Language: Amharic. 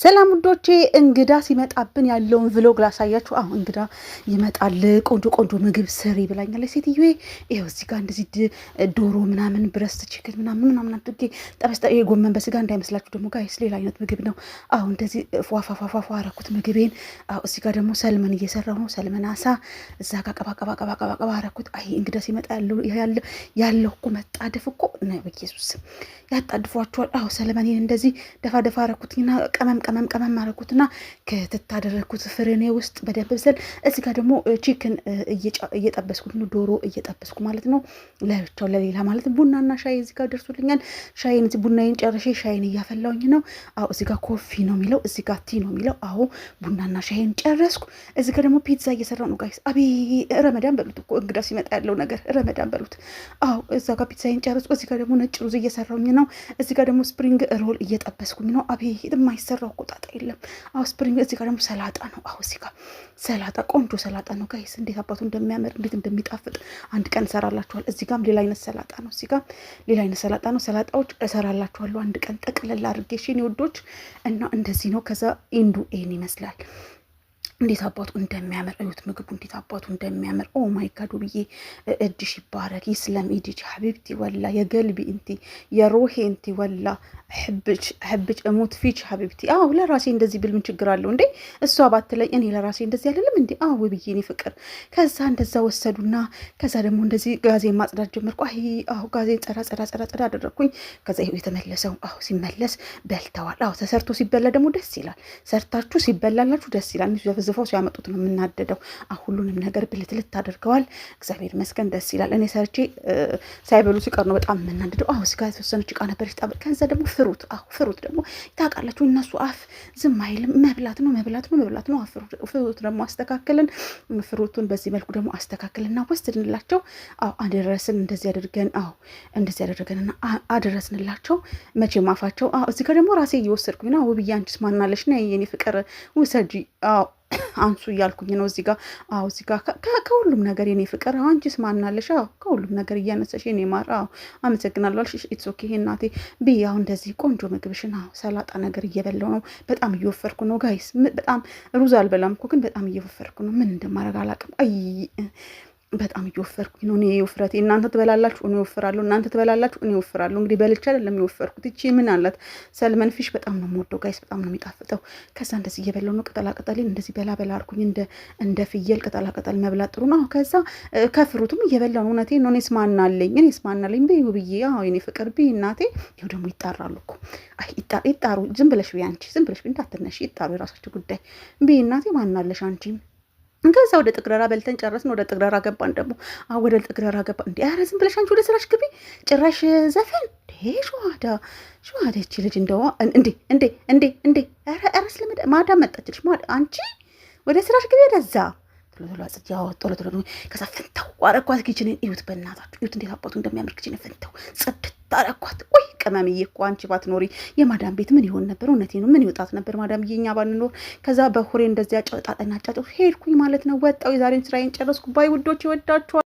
ሰላም ውዶቼ እንግዳ ሲመጣብን ያለውን ቭሎግ ላሳያችሁ። አሁን እንግዳ ይመጣል። ቆንጆ ቆንጆ ምግብ ስሪ ብላኛለች ሴትዮዬ። ይሄው እዚህ ጋር እንደዚህ ዶሮ ምናምን ብረስት ቺክን ምናምን አድርጌ ጠበስታ። ይሄ ጎመን በስጋ እንዳይመስላችሁ ደግሞ ጋይስ፣ ሌላ አይነት ምግብ ነው። አሁን እንደዚህ ፏፏፏፏ አረኩት ምግቤን። እዚህ ጋር ደግሞ ሰልመን እየሰራሁ ነው። ሰልመን አሳ እዛ ጋር ቀባ አረኩት። አይ እንግዳ ሲመጣ ያለው እኮ መጣደፍ እኮ ነው። በኢየሱስ ያጣድፏቸዋል። አዎ ሰልመኔን እንደዚህ ደፋ አረኩትና ቀመም አረኩትና ከተታደረኩት ፍሬኔ ውስጥ በደንብ ብሰል። እዚህ ጋር ደግሞ ቺክን እየጠበስኩ ነው፣ ዶሮ እየጠበስኩ ማለት ነው። ለብቻው ለሌላ ማለት ቡናና ሻይ እዚህ ጋር ደርሶልኛል። ሻይን እዚህ ቡናዬን ጨርሼ ሻይን እያፈላሁኝ ነው። አዎ እዚህ ጋር ኮፊ ነው የሚለው፣ እዚህ ጋር ቲ ነው የሚለው። አዎ ቡናና ሻይን ጨረስኩ። እዚህ ጋር ደግሞ ፒዛ እየሰራሁ ነው ጋይስ። አቤ ረመዳን በሉት እኮ እንግዳ ሲመጣ ያለው ነገር ረመዳን በሉት። አዎ እዛ ጋር ፒዛዬን ጨረስኩ። እዚህ ጋር ደግሞ ነጭ ሩዝ እየሰራሁኝ ነው። እዚህ ጋር ደግሞ ስፕሪንግ ሮል እየጠበስኩኝ ነው። አቤ የማይሰራው ቁጣጣ የለም። አዎ ስፕሪንግ። እዚህ ጋር ደግሞ ሰላጣ ነው። አዎ እዚህ ጋር ሰላጣ፣ ቆንጆ ሰላጣ ነው ጋይስ። እንዴት አባቱ እንደሚያምር እንዴት እንደሚጣፍጥ አንድ ቀን እሰራላችኋል። እዚህ ጋርም ሌላ አይነት ሰላጣ ነው። እዚህ ጋር ሌላ አይነት ሰላጣ ነው። ሰላጣዎች እሰራላችኋለሁ አንድ ቀን ጠቅለል አድርጌ እሺ ውዶች። እና እንደዚህ ነው። ከዛ ኢንዱ ኤን ይመስላል። እንዴት አባቱ እንደሚያምር እዩት። ምግቡ እንዴት አባቱ እንደሚያምር ኦ ማይ ጋድ ብዬ እድሽ ይባረክ ይስለም ኢዲጅ ሐቢብቲ ወላ የገልቢ እንቲ የሮሄ እንቲ ወላ ሕብች እሙት ፊች ሐቢብቲ። አዎ ለራሴ እንደዚህ ብል ምን ችግር አለው እንዴ? እሷ ባትለኝ እኔ ለራሴ እንደዚህ አይደለም እንዴ? አዎ ብዬ እኔ ፍቅር። ከዛ እንደዛ ወሰዱና ከዛ ደግሞ እንደዚህ ጋዜን ማጽዳት ጀመርኩ። አዎ ጋዜን ጸዳ አደረግኩኝ። ከዛ ይሄው የተመለሰው። አዎ ሲመለስ በልተዋል። አዎ ተሰርቶ ሲበላ ደግሞ ደስ ይላል። ሰርታችሁ ሲበላላችሁ ደስ ይላል። ዝፈው ሲያመጡት ነው የምናደደው። ሁሉንም ነገር ብልትልት አድርገዋል። እግዚአብሔር ይመስገን ደስ ይላል። እኔ ሰርቼ ሳይበሉ ሲቀር ነው በጣም የምናደደው። ስጋ የተወሰነች ዕቃ ነበር ይጣበ። ከዛ ደግሞ ፍሩት ደግሞ ታውቃላችሁ እነሱ አፍ ዝም አይልም። መብላት ነው። ፍሩት ደግሞ አስተካክልን። ፍሩቱን በዚህ መልኩ ደግሞ አስተካክልና ወስድንላቸው። አደረስን። እንደዚህ አደረገንና አደረስንላቸው። መቼም አፋቸው እዚህ ጋር ደግሞ ራሴ እየወሰድኩኝ ነው። ውብዬ አንቺስ ማናለሽ ነ የኔ ፍቅር ውሰጂ አንሱ እያልኩኝ ነው። እዚህ ጋር እዚህ ጋር ከሁሉም ነገር የኔ ፍቅር አንቺስ ማናለሽ? ከሁሉም ነገር እያነሳሽ የኔ ማር አመሰግናለሁ አልሽ። ኢትስ ኦኬ እናቴ ብዬ እንደዚህ ቆንጆ ምግብሽን ሰላጣ ነገር እየበላው ነው። በጣም እየወፈርኩ ነው ጋይስ። በጣም ሩዝ አልበላም እኮ ግን በጣም እየወፈርኩ ነው። ምን እንደማደርግ አላውቅም። በጣም እየወፈርኩኝ ነው። እኔ ውፍረቴ እናንተ ትበላላችሁ እኔ ወፍራለሁ፣ እናንተ ትበላላችሁ እኔ ወፍራለሁ። እንግዲህ በልቻ አይደለም የወፈርኩት። እቺ ምን አላት ሰልመን ፊሽ በጣም ነው የምወደው ጋይስ፣ በጣም ነው የሚጣፍጠው። ከዛ እንደዚህ እየበላው ነው። ቅጠላቅጠሌን እንደዚህ በላ አርኩኝ። እንደ ፍየል ቅጠላቅጠል መብላት ጥሩ ነው። ከዛ ከፍሩትም እየበላው ነው። እውነቴን ነው። እኔስ ማናለኝ በይ ብዬ የኔ ፍቅር ብይ እናቴ። ይኸው ደግሞ ይጣራሉ እኮ ይጣሩ። ዝም ብለሽ ብይ አንቺ፣ ዝም ብለሽ ብይ እንዳትነሽ። ይጣሩ፣ የራሳቸው ጉዳይ ብይ እናቴ። ማናለሽ አንቺ። ከዛ ወደ ጥግረራ በልተን ጨረስን። ወደ ጥግረራ ገባን ደግሞ ወደ ጥግረራ ገባ። እንዴ ኧረ ዝም ብለሽ አንቺ ወደ ስራሽ ግቢ። ጭራሽ ዘፈን ሸዋዳ ይቺ ልጅ እንደው እንዴ ኧረ ስለመደ ማዳም መጣችልሽ አንቺ ወደ ስራሽ ግቢ። ወደዛ ቶሎ ከዛ ፍንተው አረኳት። ኪችንን እዩት፣ በእናታችሁ እዩት እንዴት አባቱ እንደሚያምር ኪችን ፍንተው ጽድት አረኳት። ቆይ ቅመምዬ እኮ አንቺ ባትኖሪ የማዳም ቤት ምን ይሆን ነበር? እውነቴ ነው። ምን ይወጣት ነበር ማዳም እኛ ባንኖር? ከዛ በሁሬ እንደዚያ ጨጣጠና ሄድኩኝ ማለት ነው። ወጣው። የዛሬን ስራዬን ጨረስኩ። ባይ ውዶች፣ ይወዳችኋል።